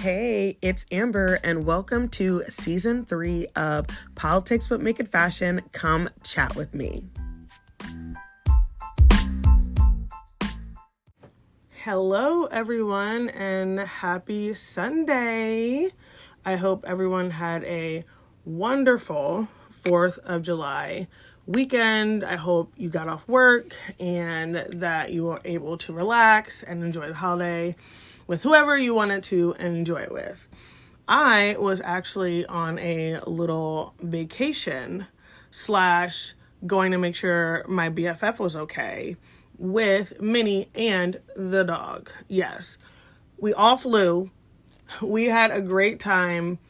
Hey, it's Amber, and welcome to season 3 of Politics But Make It Fashion. Come chat with me. Hello, everyone, and happy Sunday. I hope everyone had a wonderful 4th of July weekend. I hope you got off work and that you were able to relax and enjoy the holiday with whoever you wanted to enjoy it with. I was actually on a little vacation / going to make sure my BFF was okay with Minnie and the dog. Yes, we all flew. We had a great time.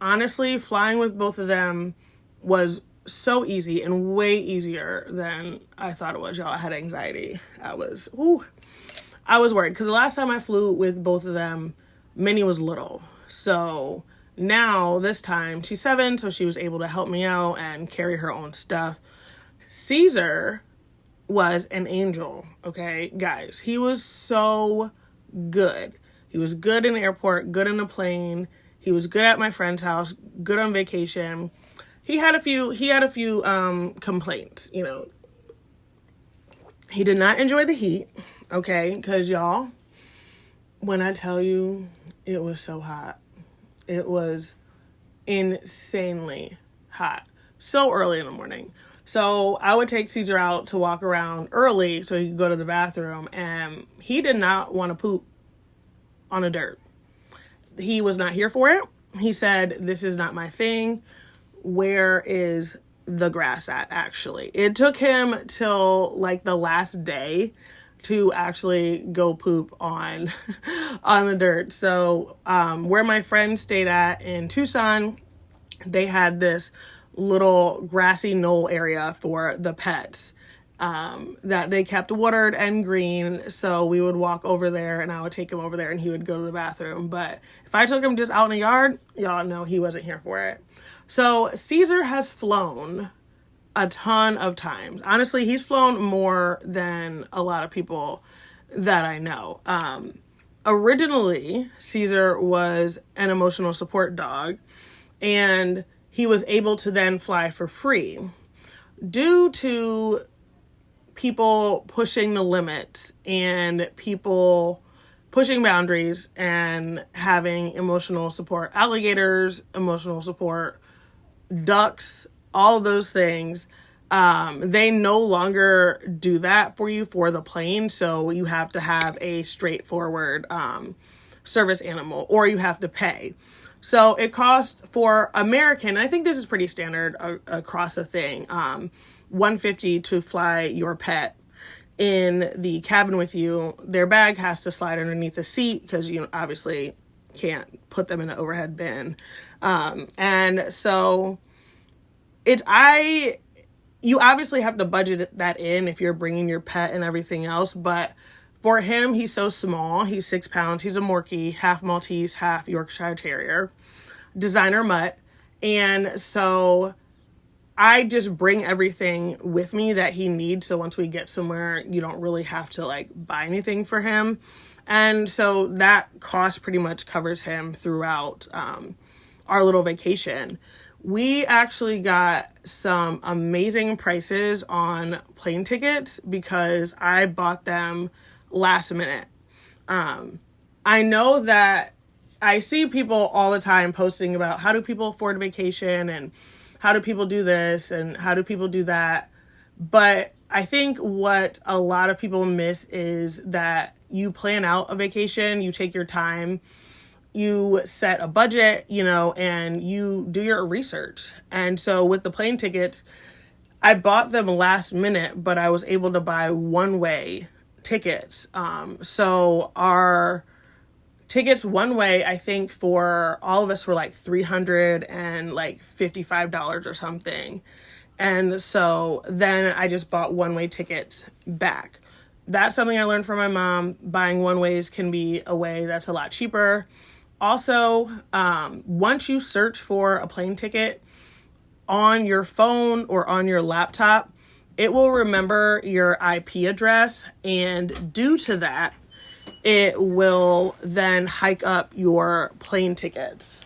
Honestly, flying with both of them was so easy and way easier than I thought it was. Y'all, I had anxiety. I was worried because the last time I flew with both of them, Minnie was little. So now this time she's 7, so she was able to help me out and carry her own stuff. Caesar was an angel, okay, guys. He was so good. He was good in the airport, good in the plane. He was good at my friend's house, good on vacation. He had a few complaints, you know. He did not enjoy the heat. Okay, because y'all, when I tell you it was so hot, it was insanely hot. So early in the morning. So I would take Caesar out to walk around early so he could go to the bathroom, and he did not want to poop on the dirt. He was not here for it. He said, "This is not my thing. Where is the grass at?" Actually, it took him till like the last day to actually go poop on the dirt. So where my friend stayed at in Tucson, they had this little grassy knoll area for the pets that they kept watered and green. So we would walk over there and I would take him over there and he would go to the bathroom. But if I took him just out in the yard, y'all know he wasn't here for it. So Caesar has flown a ton of times. Honestly, he's flown more than a lot of people that I know. Originally, Caesar was an emotional support dog, and he was able to then fly for free due to people pushing the limits and people pushing boundaries and having emotional support alligators, emotional support ducks, all those things. They no longer do that for you for the plane. So you have to have a straightforward service animal, or you have to pay. So it costs for American, I think this is pretty standard across the thing, $150 to fly your pet in the cabin with you. Their bag has to slide underneath the seat because you obviously can't put them in an overhead bin. And so you obviously have to budget that in if you're bringing your pet and everything else. But for him, he's so small. He's 6 pounds. He's a Morkie, half Maltese, half Yorkshire Terrier, designer mutt. And so I just bring everything with me that he needs. So once we get somewhere, you don't really have to like buy anything for him. And so that cost pretty much covers him throughout our little vacation. We actually got some amazing prices on plane tickets because I bought them last minute. I know that I see people all the time posting about how do people afford a vacation and how do people do this and how do people do that. But I think what a lot of people miss is that you plan out a vacation, you take your time, you set a budget, and you do your research. And so with the plane tickets, I bought them last minute, but I was able to buy one-way tickets. So our tickets one way, I think for all of us were like $355 or something. And so then I just bought one-way tickets back. That's something I learned from my mom. Buying one-ways can be a way that's a lot cheaper. Also, once you search for a plane ticket on your phone or on your laptop, it will remember your IP address. And due to that, it will then hike up your plane tickets.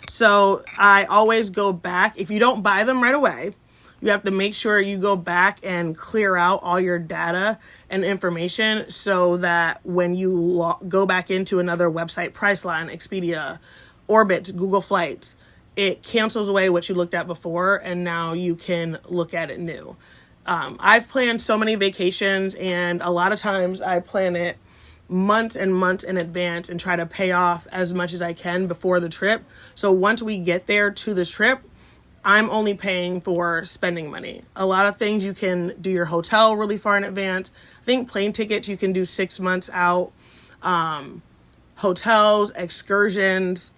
So I always go back. If you don't buy them right away, you have to make sure you go back and clear out all your data and information so that when you go back into another website, Priceline, Expedia, Orbitz, Google Flights, it cancels away what you looked at before, and now you can look at it new. I've planned so many vacations, and a lot of times I plan it months and months in advance and try to pay off as much as I can before the trip. So once we get there to the trip, I'm only paying for spending money. A lot of things you can do your hotel really far in advance. I think plane tickets you can do 6 months out. Hotels, excursions,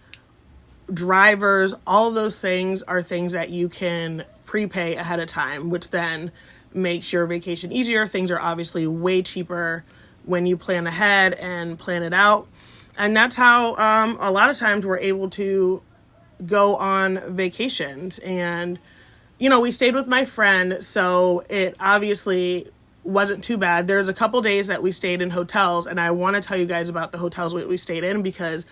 drivers, all of those things are things that you can prepay ahead of time, which then makes your vacation easier. Things are obviously way cheaper when you plan ahead and plan it out. And that's how a lot of times we're able to go on vacations. And, you know, we stayed with my friend, so it obviously wasn't too bad. There's a couple days that we stayed in hotels, and I want to tell you guys about the hotels we stayed in because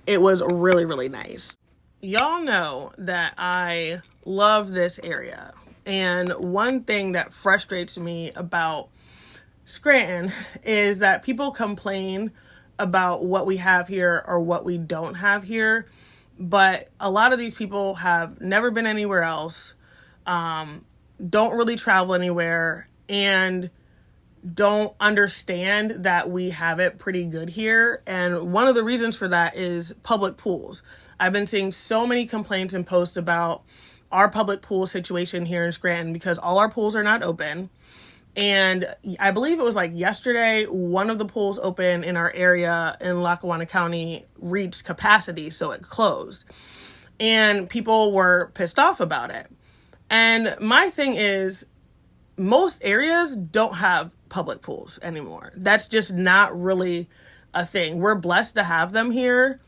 it was really, really nice. Y'all know that I love this area. And one thing that frustrates me about Scranton is that people complain about what we have here or what we don't have here. But a lot of these people have never been anywhere else, don't really travel anywhere, and don't understand that we have it pretty good here. And one of the reasons for that is public pools. I've been seeing so many complaints and posts about our public pool situation here in Scranton because all our pools are not open. And I believe it was like yesterday, one of the pools open in our area in Lackawanna County reached capacity, so it closed. And people were pissed off about it. And my thing is, most areas don't have public pools anymore. That's just not really a thing. We're blessed to have them here.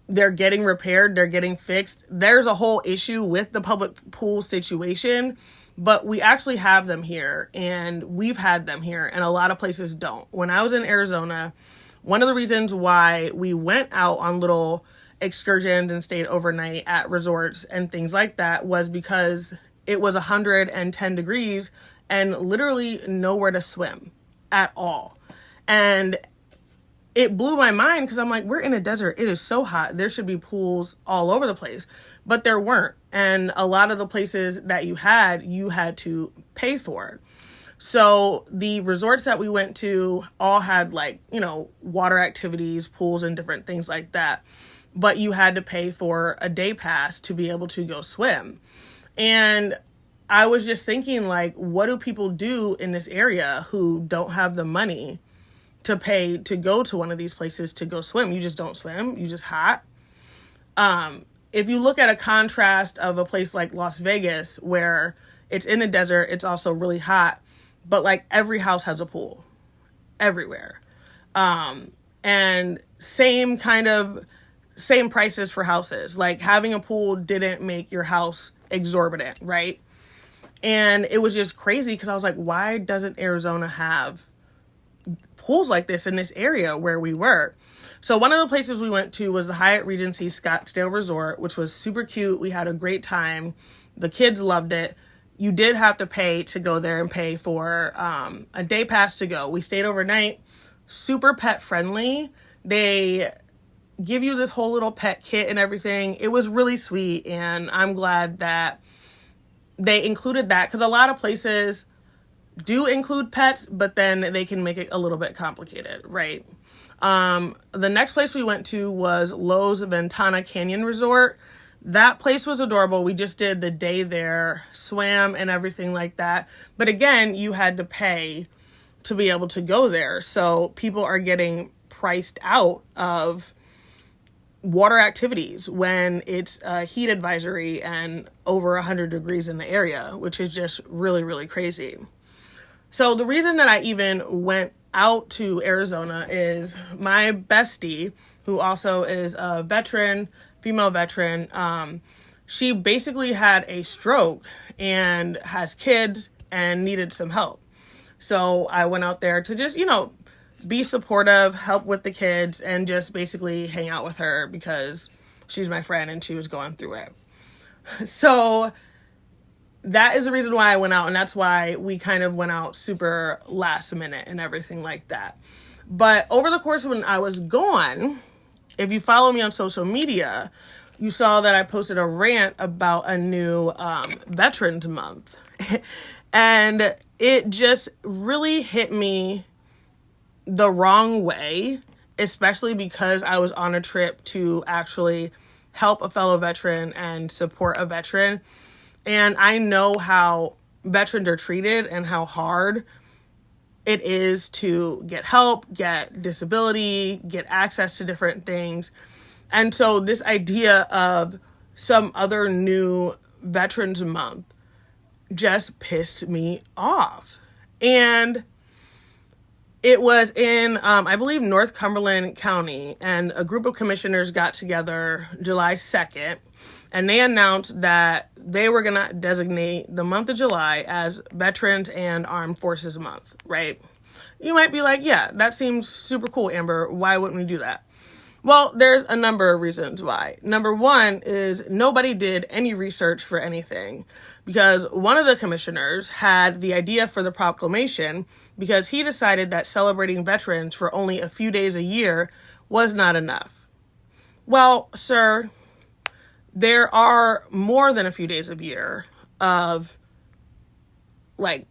They're getting repaired. They're getting fixed. There's a whole issue with the public pool situation, but we actually have them here, and we've had them here, and a lot of places don't. When I was in Arizona, one of the reasons why we went out on little excursions and stayed overnight at resorts and things like that was because it was 110 degrees and literally nowhere to swim at all. And it blew my mind because I'm like, we're in a desert. It is so hot. There should be pools all over the place, but there weren't. And a lot of the places that you had to pay for. So the resorts that we went to all had like, you know, water activities, pools, and different things like that. But you had to pay for a day pass to be able to go swim. And I was just thinking, like, what do people do in this area who don't have the money to pay to go to one of these places to go swim? You just don't swim. You just hot. If you look at a contrast of a place like Las Vegas, where it's in a desert, it's also really hot, but like every house has a pool everywhere. And same prices for houses. Like having a pool didn't make your house exorbitant, right? And it was just crazy because I was like, why doesn't Arizona have pools like this in this area where we were? So one of the places we went to was the Hyatt Regency Scottsdale Resort, which was super cute. We had a great time. The kids loved it. You did have to pay to go there and pay for a day pass to go. We stayed overnight. Super pet friendly. They give you this whole little pet kit and everything. It was really sweet, and I'm glad that they included that because a lot of places do include pets, but then they can make it a little bit complicated, right? The next place we went to was Lowe's Ventana Canyon Resort. That place was adorable. We just did the day there, swam and everything like that. But again, you had to pay to be able to go there. So people are getting priced out of water activities when it's a heat advisory and over 100 degrees in the area, which is just really, really crazy. So the reason that I even went out to Arizona is my bestie, who also is a veteran, female veteran. She basically had a stroke and has kids and needed some help. So I went out there to just, be supportive, help with the kids, and just basically hang out with her because she's my friend and she was going through it. So that is the reason why I went out, and that's why we kind of went out super last minute and everything like that. But over the course when I was gone, if you follow me on social media, you saw that I posted a rant about a new Veterans Month. And it just really hit me the wrong way, especially because I was on a trip to actually help a fellow veteran and support a veteran. And I know how veterans are treated and how hard it is to get help, get disability, get access to different things. And so this idea of some other new Veterans Month just pissed me off. And it was in, I believe, North Cumberland County, and a group of commissioners got together July 2nd, and they announced that they were going to designate the month of July as Veterans and Armed Forces Month, right? You might be like, yeah, that seems super cool, Amber. Why wouldn't we do that? Well, there's a number of reasons why. Number one is nobody did any research for anything, because one of the commissioners had the idea for the proclamation because he decided that celebrating veterans for only a few days a year was not enough. Well, sir, there are more than a few days a year of, like,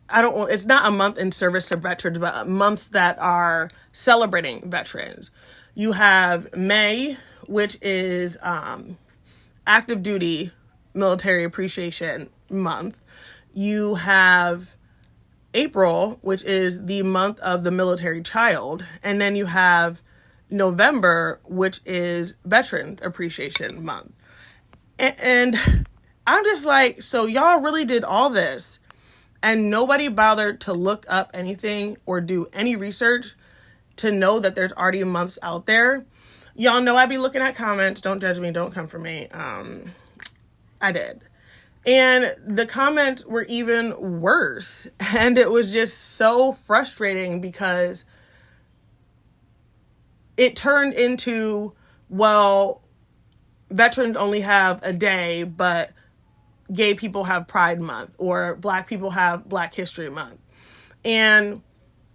it's not a month in service to veterans, but months that are celebrating veterans. You have May, which is active duty military appreciation month. You have April, which is the month of the military child. And then you have November, which is Veteran Appreciation Month. And I'm just like, so y'all really did all this and nobody bothered to look up anything or do any research to know that there's already months out there. Y'all know I be looking at comments. Don't judge me. Don't come for me. I did. And the comments were even worse. And it was just so frustrating because it turned into, well, veterans only have a day, but gay people have Pride Month, or Black people have Black History Month. And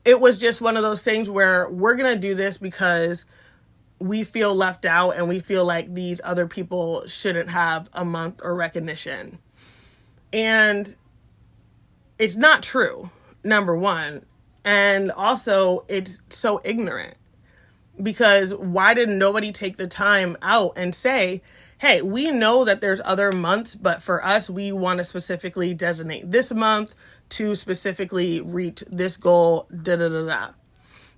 it was just one of those things where we're going to do this because we feel left out and we feel like these other people shouldn't have a month or recognition. And it's not true, number one. And also, it's so ignorant. Because why did nobody take the time out and say, hey, we know that there's other months, but for us, we want to specifically designate this month to specifically reach this goal, da-da-da-da.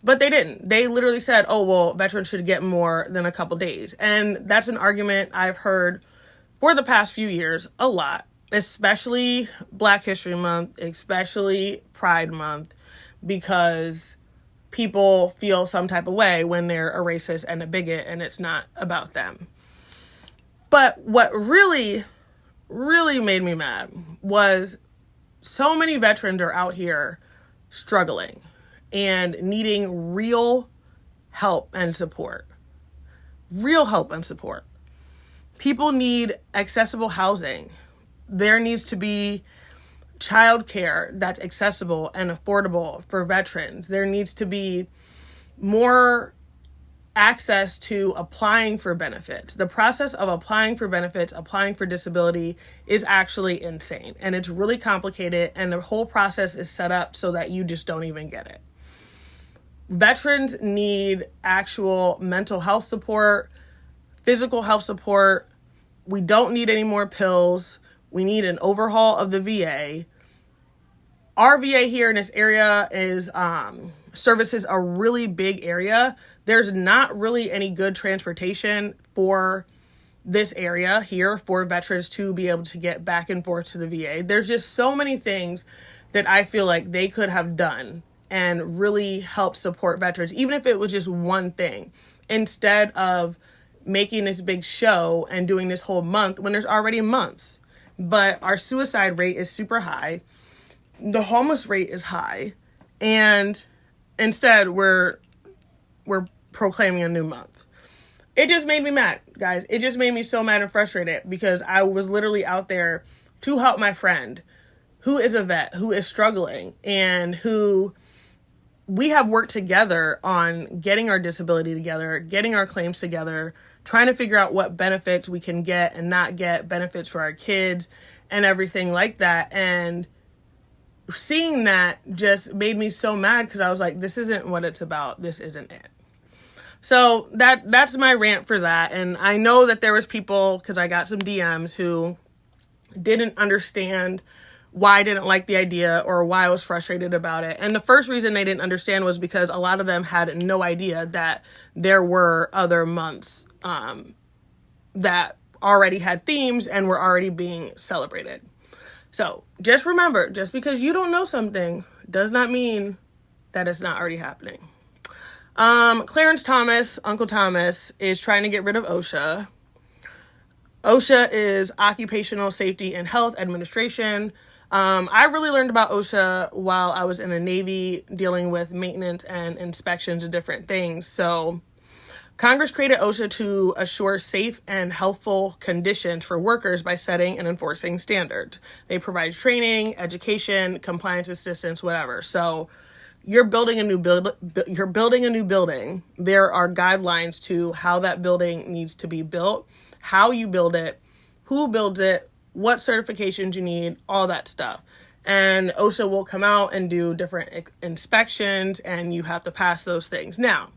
But they didn't. They literally said, oh, well, veterans should get more than a couple days. And that's an argument I've heard for the past few years a lot, especially Black History Month, especially Pride Month, because people feel some type of way when they're a racist and a bigot and it's not about them. But what really, really made me mad was so many veterans are out here struggling and needing real help and support. Real help and support. People need accessible housing. There needs to be childcare that's accessible and affordable for veterans. There needs to be more access to applying for benefits. The process of applying for benefits, applying for disability is actually insane. And it's really complicated. And the whole process is set up so that you just don't even get it. Veterans need actual mental health support, physical health support. We don't need any more pills. We need an overhaul of the VA. Our VA here in this area is services a really big area. There's not really any good transportation for this area here for veterans to be able to get back and forth to the VA. There's just so many things that I feel like they could have done and really help support veterans, even if it was just one thing, instead of making this big show and doing this whole month when there's already months. But our suicide rate is super high. The homeless rate is high. And instead we're proclaiming a new month. It just made me mad, guys. It just made me so mad and frustrated because I was literally out there to help my friend who is a vet, who is struggling, and who we have worked together on getting our disability together, getting our claims together, trying to figure out what benefits we can get and not get, benefits for our kids and everything like that. And seeing that just made me so mad because I was like, this isn't what it's about. This isn't it. So that's my rant for that. And I know that there was people, because I got some DMs, who didn't understand why I didn't like the idea or why I was frustrated about it. And the first reason they didn't understand was because a lot of them had no idea that there were other months that already had themes and were already being celebrated. So just remember, just because you don't know something does not mean that it's not already happening. Clarence Thomas, Uncle Thomas, is trying to get rid of OSHA. OSHA is Occupational Safety and Health Administration. I really learned about OSHA while I was in the Navy dealing with maintenance and inspections of different things. So Congress created OSHA to assure safe and healthful conditions for workers by setting and enforcing standards. They provide training, education, compliance assistance, whatever. So you're building a new building. There are guidelines to how that building needs to be built, how you build it, who builds it, what certifications you need, all that stuff. And OSHA will come out and do different inspections, and you have to pass those things. Now,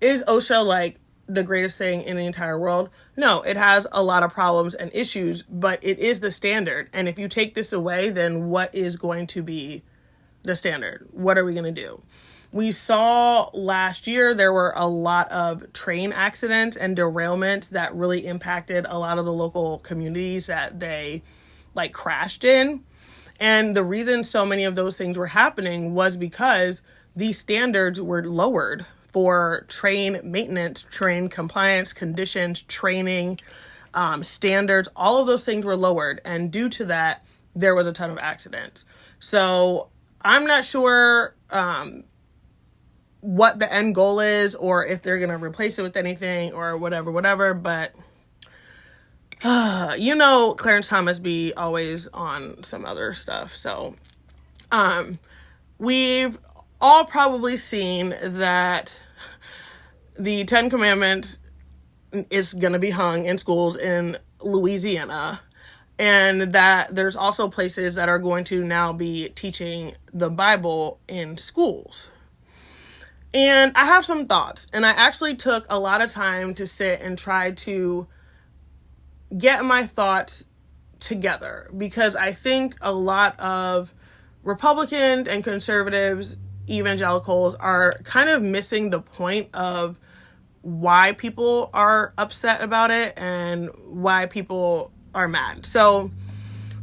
is OSHA like the greatest thing in the entire world? No, it has a lot of problems and issues, but it is the standard. And if you take this away, then what is going to be the standard? What are we going to do? We saw last year there were a lot of train accidents and derailments that really impacted a lot of the local communities that they crashed in. And the reason so many of those things were happening was because these standards were lowered for train maintenance, train compliance, conditions, training, standards. All of those things were lowered. And due to that, there was a ton of accidents. So I'm not sure what the end goal is or if they're going to replace it with anything or whatever. But, Clarence Thomas be always on some other stuff. So we've all probably seen that the 10 Commandments is going to be hung in schools in Louisiana. And that there's also places that are going to now be teaching the Bible in schools. And I have some thoughts. And I actually took a lot of time to sit and try to get my thoughts together. Because I think a lot of Republicans and conservatives, evangelicals, are kind of missing the point of why people are upset about it and why people are mad. So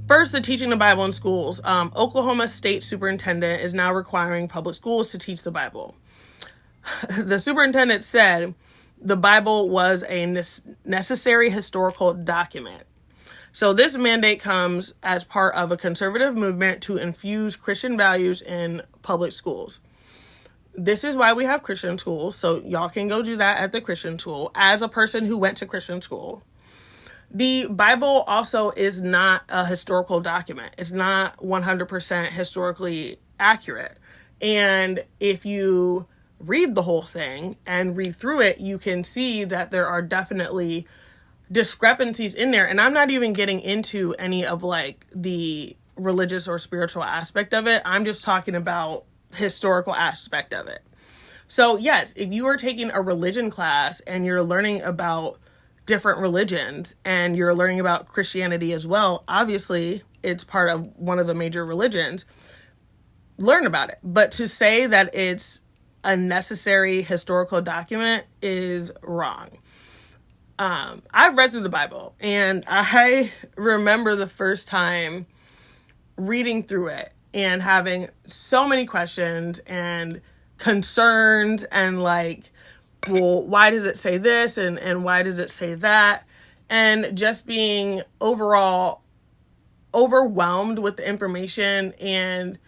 first, the teaching the Bible in schools. Oklahoma State Superintendent is now requiring public schools to teach the Bible. The superintendent said the Bible was a necessary historical document. So this mandate comes as part of a conservative movement to infuse Christian values in public schools. This is why we have Christian schools. So y'all can go do that at the Christian school. As a person who went to Christian school, the Bible also is not a historical document. It's not 100% historically accurate. And if you read the whole thing and read through it, you can see that there are definitely discrepancies in there. And I'm not even getting into any of the religious or spiritual aspect of it. I'm just talking about historical aspect of it. So yes, if you are taking a religion class and you're learning about different religions and you're learning about Christianity as well, obviously it's part of one of the major religions, learn about it. But to say that it's a necessary historical document is wrong. I've read through the Bible and I remember the first time reading through it and having so many questions and concerns and well, why does it say this and why does it say that? And just being overall overwhelmed with the information and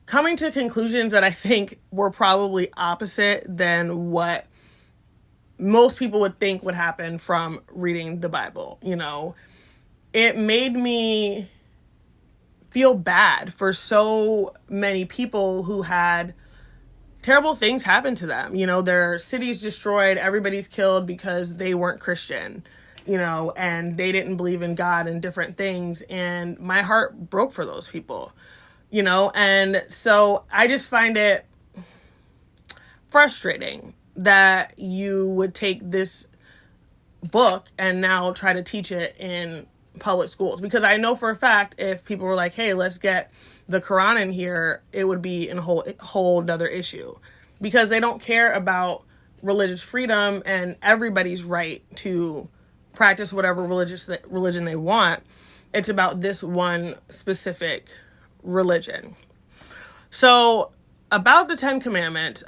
coming to conclusions that I think were probably opposite than what most people would think would happen from reading the Bible. It made me feel bad for so many people who had terrible things happen to them. Their cities destroyed, everybody's killed because they weren't Christian, and they didn't believe in God and different things. And my heart broke for those people, and so I just find it frustrating that you would take this book and now try to teach it in public schools, because I know for a fact if people were like, hey, let's get the Quran in here, it would be a whole other issue, because they don't care about religious freedom and everybody's right to practice whatever religion they want. It's about this one specific religion. So about the 10 Commandments,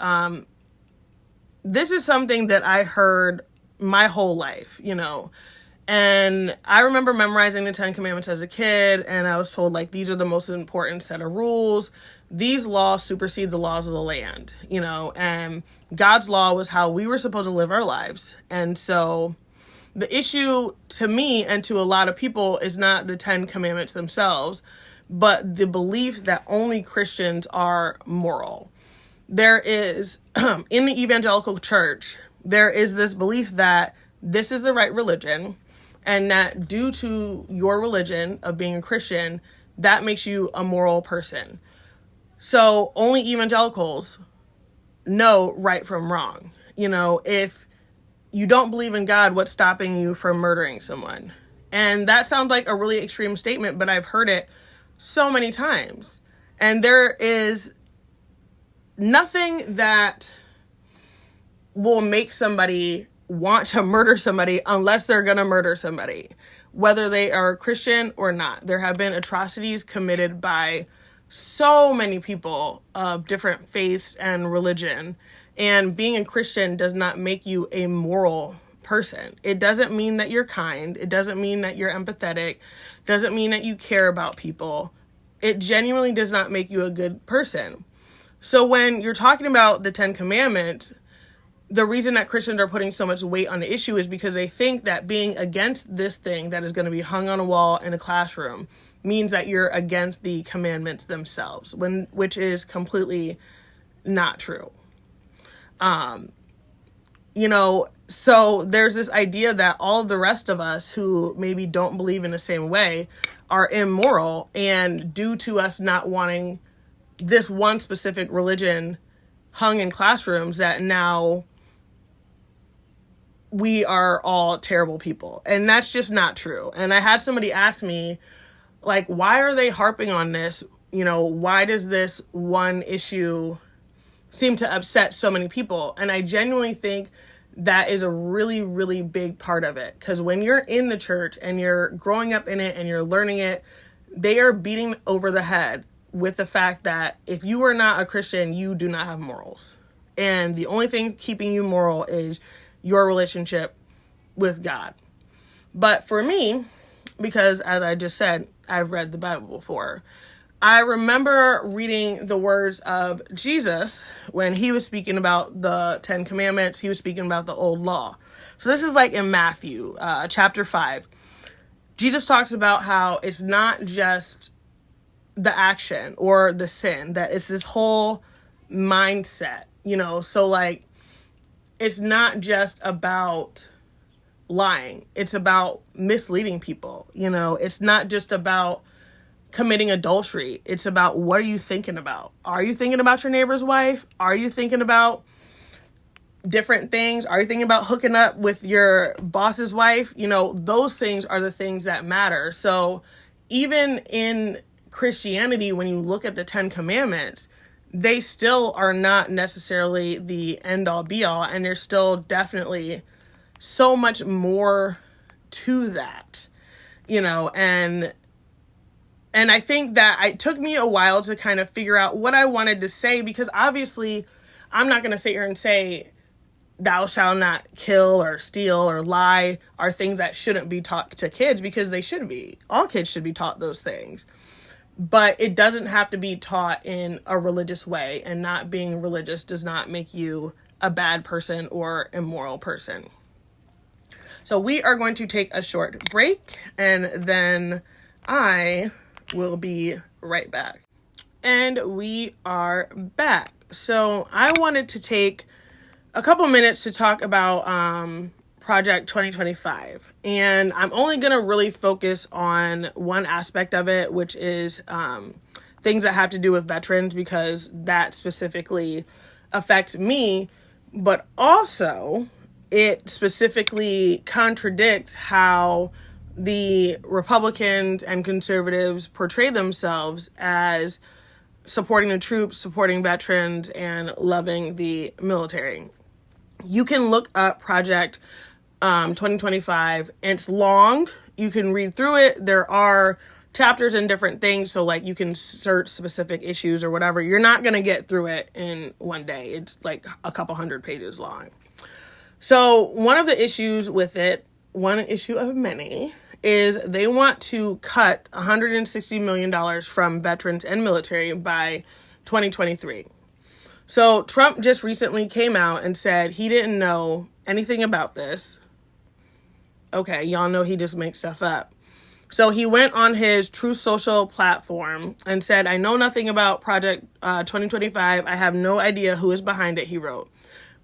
this is something that I heard my whole life, and I remember memorizing the 10 Commandments as a kid, and I was told, these are the most important set of rules. These laws supersede the laws of the land, and God's law was how we were supposed to live our lives. And so the issue to me and to a lot of people is not the 10 Commandments themselves, but the belief that only Christians are moral. There is, in the evangelical church, there is this belief that this is the right religion, and that due to your religion of being a Christian, that makes you a moral person. So only evangelicals know right from wrong. If you don't believe in God, what's stopping you from murdering someone? And that sounds like a really extreme statement, but I've heard it so many times. And there is nothing that will make somebody want to murder somebody unless they're going to murder somebody, whether they are Christian or not. There have been atrocities committed by so many people of different faiths and religion, and being a Christian does not make you a moral person. It doesn't mean that you're kind. It doesn't mean that you're empathetic. Doesn't mean that you care about people. It genuinely does not make you a good person. So when you're talking about the 10 Commandments, the reason that Christians are putting so much weight on the issue is because they think that being against this thing that is going to be hung on a wall in a classroom means that you're against the commandments themselves, which is completely not true. So there's this idea that all the rest of us who maybe don't believe in the same way are immoral, and due to us not wanting this one specific religion hung in classrooms, that now we are all terrible people. And that's just not true. And I had somebody ask me, why are they harping on this? Why does this one issue seem to upset so many people? And I genuinely think that is a really, really big part of it. Because when you're in the church and you're growing up in it and you're learning it, they are beating over the head with the fact that if you are not a Christian, you do not have morals. And the only thing keeping you moral is your relationship with God. But for me, because as I just said, I've read the Bible before, I remember reading the words of Jesus when he was speaking about the 10 Commandments. He was speaking about the old law. So this is in Matthew chapter 5. Jesus talks about how it's not just the action or the sin, that it's this whole mindset, so it's not just about lying. It's about misleading people. It's not just about committing adultery. It's about, what are you thinking about? Are you thinking about your neighbor's wife? Are you thinking about different things? Are you thinking about hooking up with your boss's wife? Those things are the things that matter. So even in Christianity, when you look at the 10 Commandments, they still are not necessarily the end all be all. And there's still definitely so much more to that, and I think that it took me a while to kind of figure out what I wanted to say, because obviously I'm not going to sit here and say thou shalt not kill or steal or lie are things that shouldn't be taught to kids, because they should be. All kids should be taught those things. but it doesn't have to be taught in a religious way, and not being religious does not make you a bad person or immoral person. So we are going to take a short break, and then I will be right back. And we are back. So I wanted to take a couple minutes to talk about Project 2025. And I'm only going to really focus on one aspect of it, which is things that have to do with veterans, because that specifically affects me. But also, it specifically contradicts how the Republicans and conservatives portray themselves as supporting the troops, supporting veterans, and loving the military. You can look up Project 2025. It's long. You can read through it. There are chapters and different things, so like you can search specific issues or whatever. You're not going to get through it in one day. It's like a couple hundred pages long. So one of the issues with it, one issue of many, is they want to cut $160 million from veterans and military by 2023. So Trump just recently came out and said he didn't know anything about this. Okay, y'all know he just makes stuff up. So he went on his Truth Social platform and said, "I know nothing about Project 2025. I have no idea who is behind it," he wrote.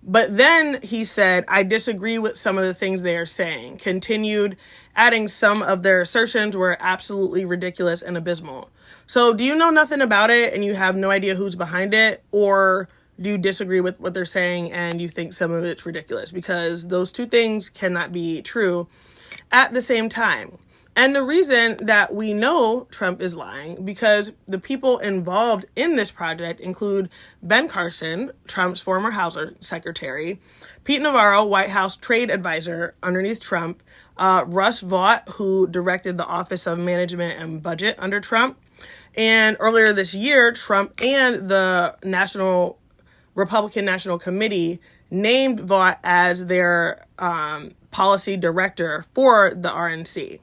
But then he said, "I disagree with some of the things they are saying." Continued, adding some of their assertions were absolutely ridiculous and abysmal. So do you know nothing about it and you have no idea who's behind it? Or do you disagree with what they're saying and you think some of it's ridiculous? Because those two things cannot be true at the same time. And the reason that we know Trump is lying, because the people involved in this project include Ben Carson, Trump's former House Secretary, Pete Navarro, White House trade advisor underneath Trump, Russ Vought, who directed the Office of Management and Budget under Trump. And earlier this year, Trump and the Republican National Committee named Vought as their policy director for the RNC.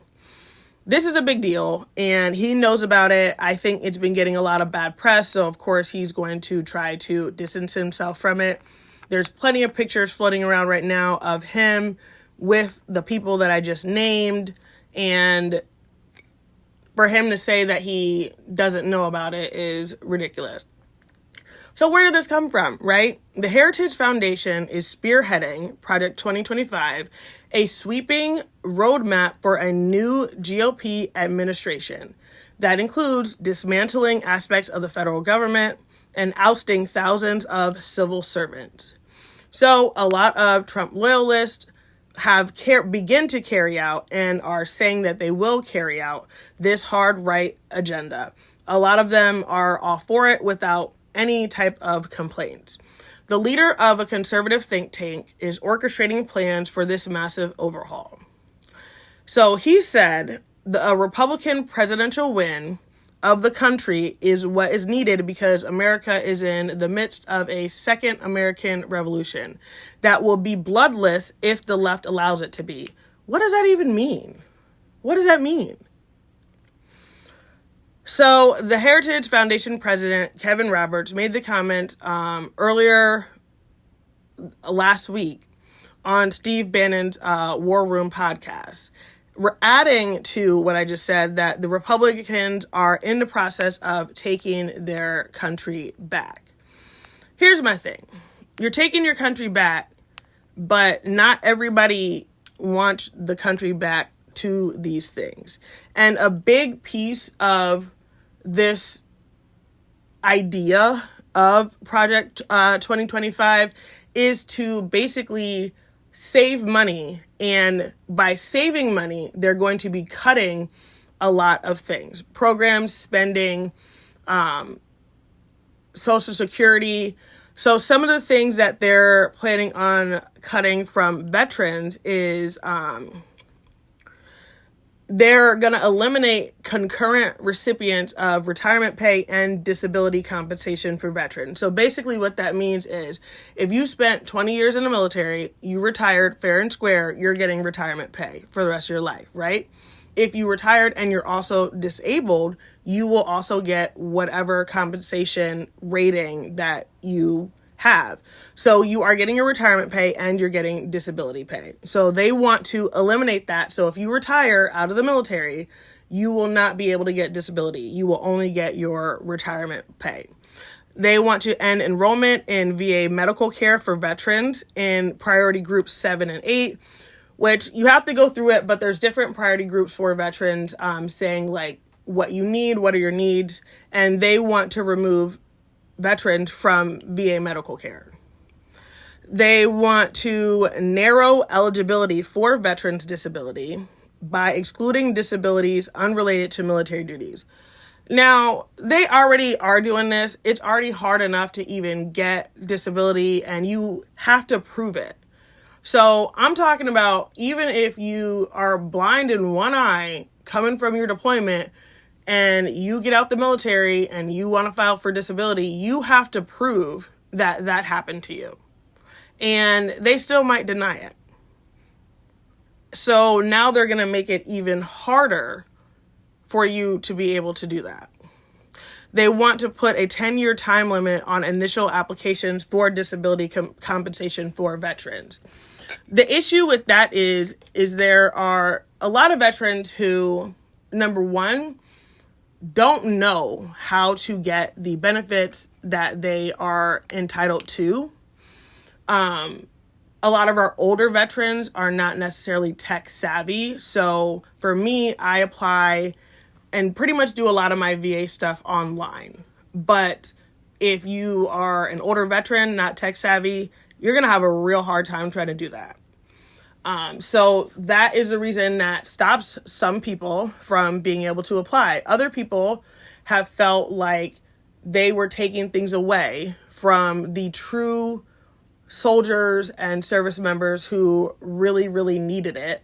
This is a big deal, and he knows about it. I think it's been getting a lot of bad press, so of course he's going to try to distance himself from it. There's plenty of pictures floating around right now of him with the people that I just named, and for him to say that he doesn't know about it is ridiculous. So where did this come from, right? The Heritage Foundation is spearheading Project 2025, a sweeping roadmap for a new GOP administration that includes dismantling aspects of the federal government and ousting thousands of civil servants. So a lot of Trump loyalists have begin to carry out and are saying that they will carry out this hard right agenda. A lot of them are all for it without any type of complaints. The leader of a conservative think tank is orchestrating plans for this massive overhaul. So he said a Republican presidential win of the country is what is needed because America is in the midst of a second American Revolution that will be bloodless if the left allows it to be. What does that even mean? What does that mean? So the Heritage Foundation president, Kevin Roberts, made the comment earlier last week on Steve Bannon's War Room podcast. We're adding to what I just said, that the Republicans are in the process of taking their country back. Here's my thing. You're taking your country back, but not everybody wants the country back to these things. And a big piece of this idea of Project 2025 is to basically save money. And by saving money, they're going to be cutting a lot of things. Programs, spending, Social Security. So some of the things that they're planning on cutting from veterans is they're going to eliminate concurrent recipients of retirement pay and disability compensation for veterans. So basically what that means is if you spent 20 years in the military, you retired fair and square, you're getting retirement pay for the rest of your life, right? If you retired and you're also disabled, you will also get whatever compensation rating that you have. So you are getting your retirement pay and you're getting disability pay. So they want to eliminate that. So if you retire out of the military, you will not be able to get disability. You will only get your retirement pay. They want to end enrollment in VA medical care for veterans in priority groups 7 and 8, which you have to go through it, but there's different priority groups for veterans, saying like what you need, what are your needs, and they want to remove veterans from VA medical care. They want to narrow eligibility for veterans disability by excluding disabilities unrelated to military duties. Now, they already are doing this. It's already hard enough to even get disability, and you have to prove it. So I'm talking about even if you are blind in one eye coming from your deployment and you get out the military and you want to file for disability, you have to prove that that happened to you. And they still might deny it. So now they're going to make it even harder for you to be able to do that. They want to put a 10-year time limit on initial applications for disability compensation for veterans. The issue with that is there are a lot of veterans who, number one, don't know how to get the benefits that they are entitled to. A lot of our older veterans are not necessarily tech savvy. So for me, I apply and pretty much do a lot of my VA stuff online. But if you are an older veteran, not tech savvy, you're going to have a real hard time trying to do that. So that is the reason that stops some people from being able to apply. Other people have felt like they were taking things away from the true soldiers and service members who really, really needed it.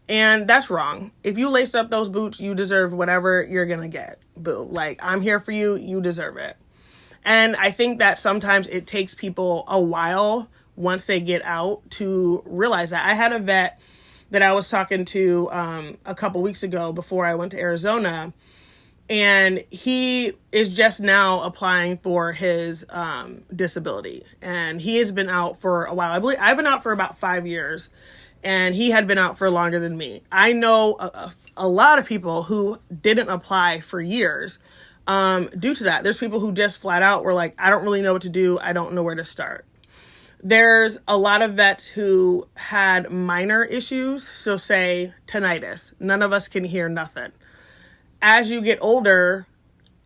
And that's wrong. If you laced up those boots, you deserve whatever you're going to get. Boo. Like, I'm here for you. You deserve it. And I think that sometimes it takes people a while once they get out to realize that. I had a vet that I was talking to a couple weeks ago before I went to Arizona, and he is just now applying for his disability. And he has been out for a while. I believe I've been out for about 5 years, and he had been out for longer than me. I know a lot of people who didn't apply for years due to that. There's people who just flat out were like, I don't really know what to do. I don't know where to start. There's a lot of vets who had minor issues. So say tinnitus. None of us can hear nothing. As you get older,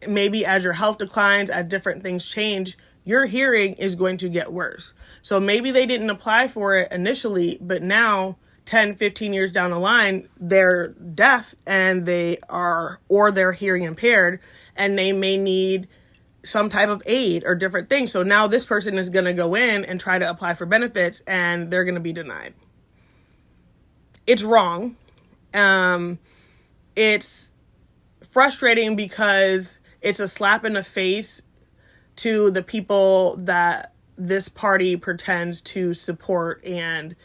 maybe as your health declines, as different things change, your hearing is going to get worse. So maybe they didn't apply for it initially, but now 10, 15 years down the line, they're deaf and they're hearing impaired, and they may need some type of aid or different things. So now this person is going to go in and try to apply for benefits, and they're going to be denied. It's wrong. It's frustrating because it's a slap in the face to the people that this party pretends to support and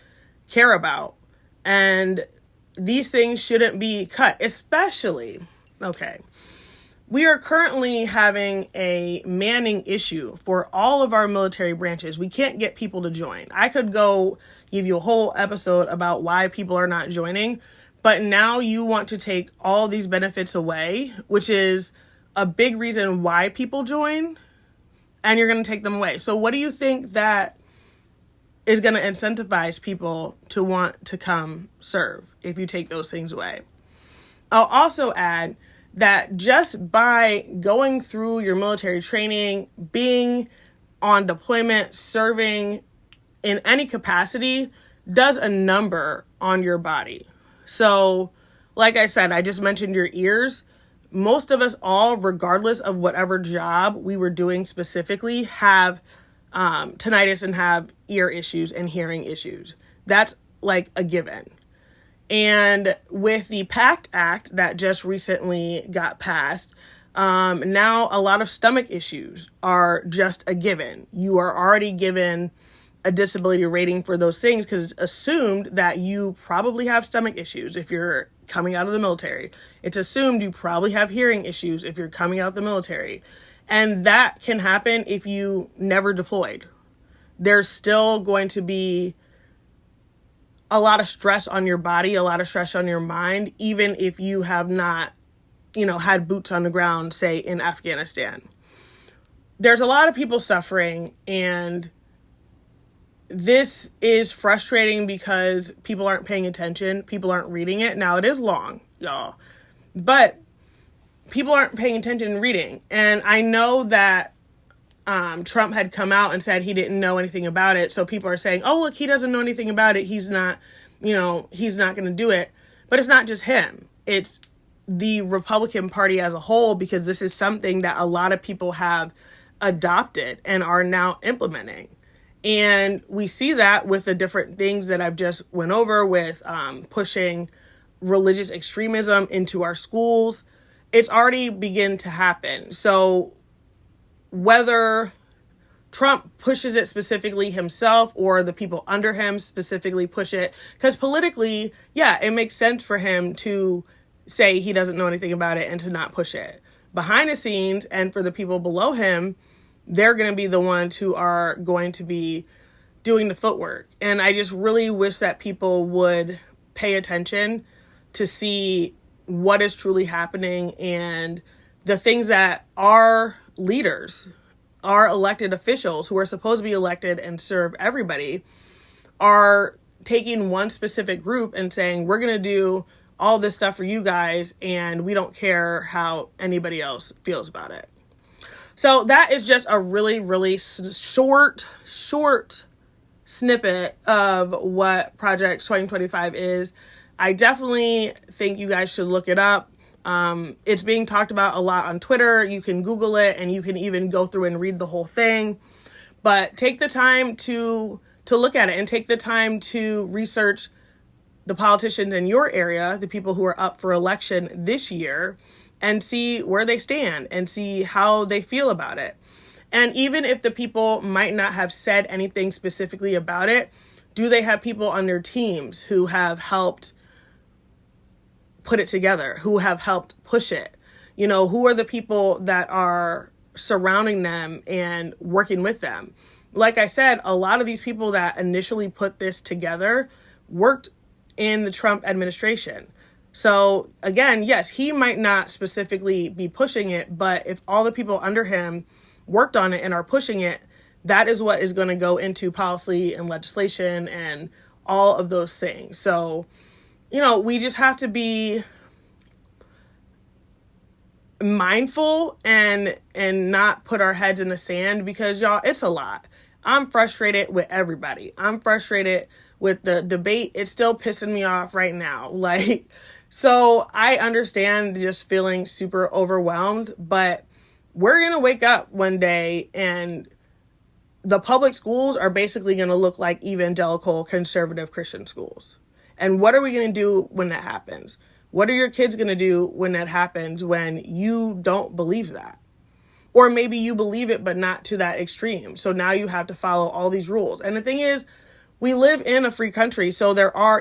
care about. And these things shouldn't be cut, especially, we are currently having a manning issue for all of our military branches. We can't get people to join. I could go give you a whole episode about why people are not joining, but now you want to take all these benefits away, which is a big reason why people join, and you're going to take them away. So what do you think that is going to incentivize people to want to come serve if you take those things away? I'll also add that just by going through your military training, being on deployment, serving in any capacity does a number on your body. So, like I said, I just mentioned your ears. Most of us all, regardless of whatever job we were doing specifically, have tinnitus and have ear issues and hearing issues. That's like a given. And with the PACT Act that just recently got passed, now a lot of stomach issues are just a given. You are already given a disability rating for those things because it's assumed that you probably have stomach issues if you're coming out of the military. It's assumed you probably have hearing issues if you're coming out of the military. And that can happen if you never deployed. There's still going to be a lot of stress on your body, a lot of stress on your mind, even if you have not, had boots on the ground, say, in Afghanistan. There's a lot of people suffering, and this is frustrating because people aren't paying attention. People aren't reading it. Now, it is long, y'all, but people aren't paying attention and reading. And I know that Trump had come out and said he didn't know anything about it. So people are saying, oh, look, he doesn't know anything about it. He's not going to do it. But it's not just him. It's the Republican Party as a whole, because this is something that a lot of people have adopted and are now implementing. And we see that with the different things that I've just went over with pushing religious extremism into our schools. It's already begun to happen. So whether Trump pushes it specifically himself or the people under him specifically push it, because politically, yeah, it makes sense for him to say he doesn't know anything about it and to not push it. Behind the scenes, and for the people below him, they're going to be the ones who are going to be doing the footwork. And I just really wish that people would pay attention to see what is truly happening and the things that our leaders, our elected officials who are supposed to be elected and serve everybody, are taking one specific group and saying, we're going to do all this stuff for you guys, and we don't care how anybody else feels about it. So that is just a really, really short snippet of what Project 2025 is. I definitely think you guys should look it up. It's being talked about a lot on Twitter. You can Google it, and you can even go through and read the whole thing. But take the time to look at it, and take the time to research the politicians in your area, the people who are up for election this year, and see where they stand and see how they feel about it. And even if the people might not have said anything specifically about it, do they have people on their teams who have helped put it together, who have helped push it? Who are the people that are surrounding them and working with them? Like I said, a lot of these people that initially put this together worked in the Trump administration. So again, yes, he might not specifically be pushing it, but if all the people under him worked on it and are pushing it, that is what is going to go into policy and legislation and all of those things. So, we just have to be mindful and not put our heads in the sand, because y'all, it's a lot. I'm frustrated with everybody. I'm frustrated with the debate. It's still pissing me off right now. So I understand just feeling super overwhelmed, but we're going to wake up one day and the public schools are basically going to look like evangelical conservative Christian schools. And what are we going to do when that happens? What are your kids going to do when that happens, when you don't believe that? Or maybe you believe it, but not to that extreme. So now you have to follow all these rules. And the thing is, we live in a free country, so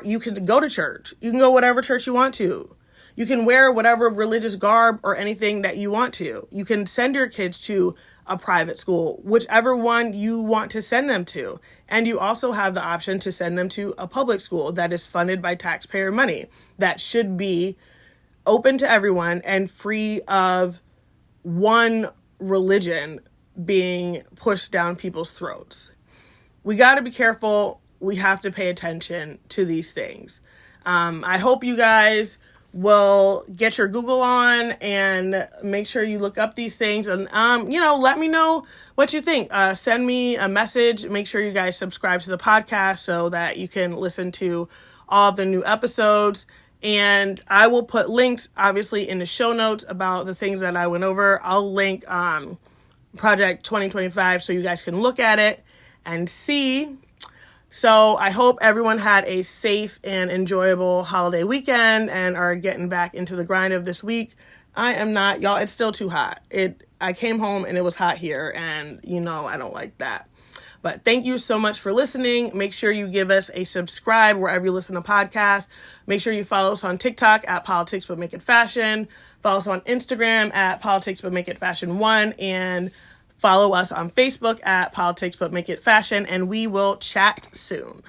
you can go to church. You can go whatever church you want to. You can wear whatever religious garb or anything that you want to. You can send your kids to a private school, whichever one you want to send them to. And you also have the option to send them to a public school that is funded by taxpayer money, that should be open to everyone and free of one religion being pushed down people's throats. We got to be careful. We have to pay attention to these things. I hope you guys will get your Google on and make sure you look up these things, and let me know what you think. Send me a message. Make sure you guys subscribe to the podcast so that you can listen to all of the new episodes. And I will put links, obviously, in the show notes about the things that I went over. I'll link Project 2025 so you guys can look at it and see. So I hope everyone had a safe and enjoyable holiday weekend and are getting back into the grind of this week. I am not, y'all, it's still too hot. I came home and it was hot here, and I don't like that. But thank you so much for listening. Make sure you give us a subscribe wherever you listen to podcasts. Make sure you follow us on TikTok at Politics But Make It Fashion. Follow us on Instagram at Politics But Make It Fashion 1. And follow us on Facebook at Politics But Make It Fashion. And we will chat soon.